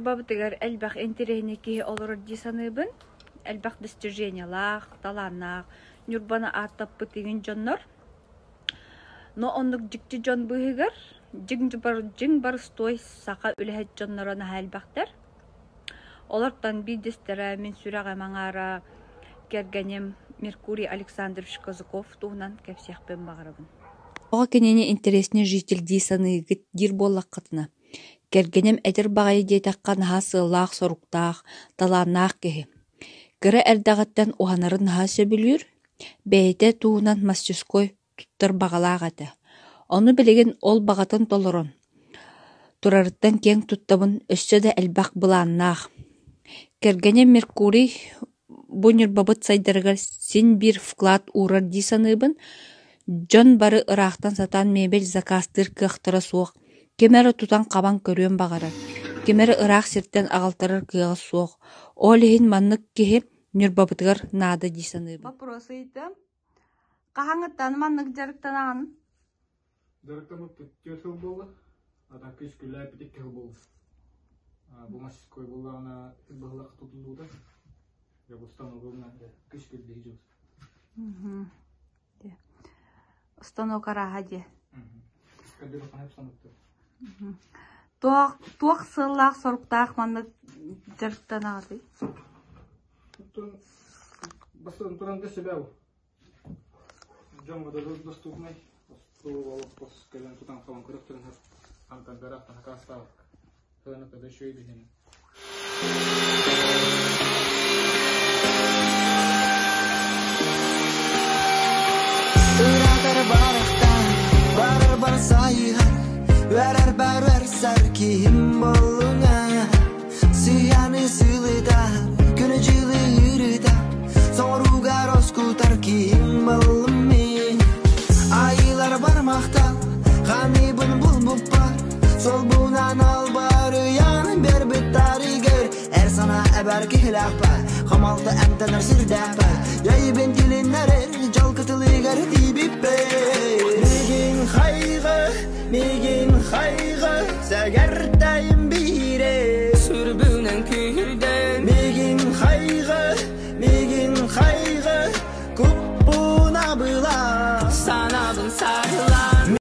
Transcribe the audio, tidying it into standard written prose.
нюрбабытыгар әлбәқ интерейнеки олорор дисаныбын, әлбәқ достижениялах, таланах, нюрбана аттаппы теген жоннор. Но оннук жикти жон быһыгар, жиң бар стой сақа үлэхет жоннорона әлбәқтер. Олартан бидестере мен сүрәгә маңара кергенем Меркурий Александрович Козаков туһунан кепсехпен багырыбын. Ога кенене интересне житель дисаныгыт дир боллаккатына. Кергенем эдер багай диетаккан хасыллаах соруктаах, талааннаах кеһи. Кыра эрдагаттан уханарын хааса бүлүр, бэйте туһунан масчуской туттар багалаах аты. Ону билеген ол багатын толорон. Турарыттан кең туттабын өссө да элбак былааннаах. Кергенем Меркурий бу нюрбабыт сайдарыгар син бир вклад урар дисаныбын, жон бары ырахтан сатан мебель заказтыр кыахтара суох, кемері тутан қабан көрөн бағарар, кемері ырах сирттен ағалтарар кыға суох, олихин маннык кеһи нюрбабытыгар нада дисаныбын. Вопросы итем. Қахаңыттан маннык жарықтанаған? Жарықтамыт тетел болды, ата күш күлі әпетек кел болды. Бұл масыз кой болағына бағылақ тұтылуды. Я установлена кышкы дейжу. Установка рагаде. Кадыр ханап санатты. Туақ сыллақ соруктаақ манды жарықтанады. Бастан туран десе бәу. Жамада доступный. Пос кэлэн тутан хаван көрөктөрүн хантан дарактан хакастаа. Хана када шөй бихин. Barbar sayıhan verer berber serkim boluna Siyanı sılıda Günücülü yürüda Soruga roskutar kim bolumi Ayılar barmakta Kanibın bulbup var Sol bunan al barı yanın berbit tarigör Er sana eber kihlak var Kamalta emtenir sirdap var Yayıbın dilinler er Jalkıtılı gardi bipper Migin kaygı Segertayım bire Sürbünen kühürden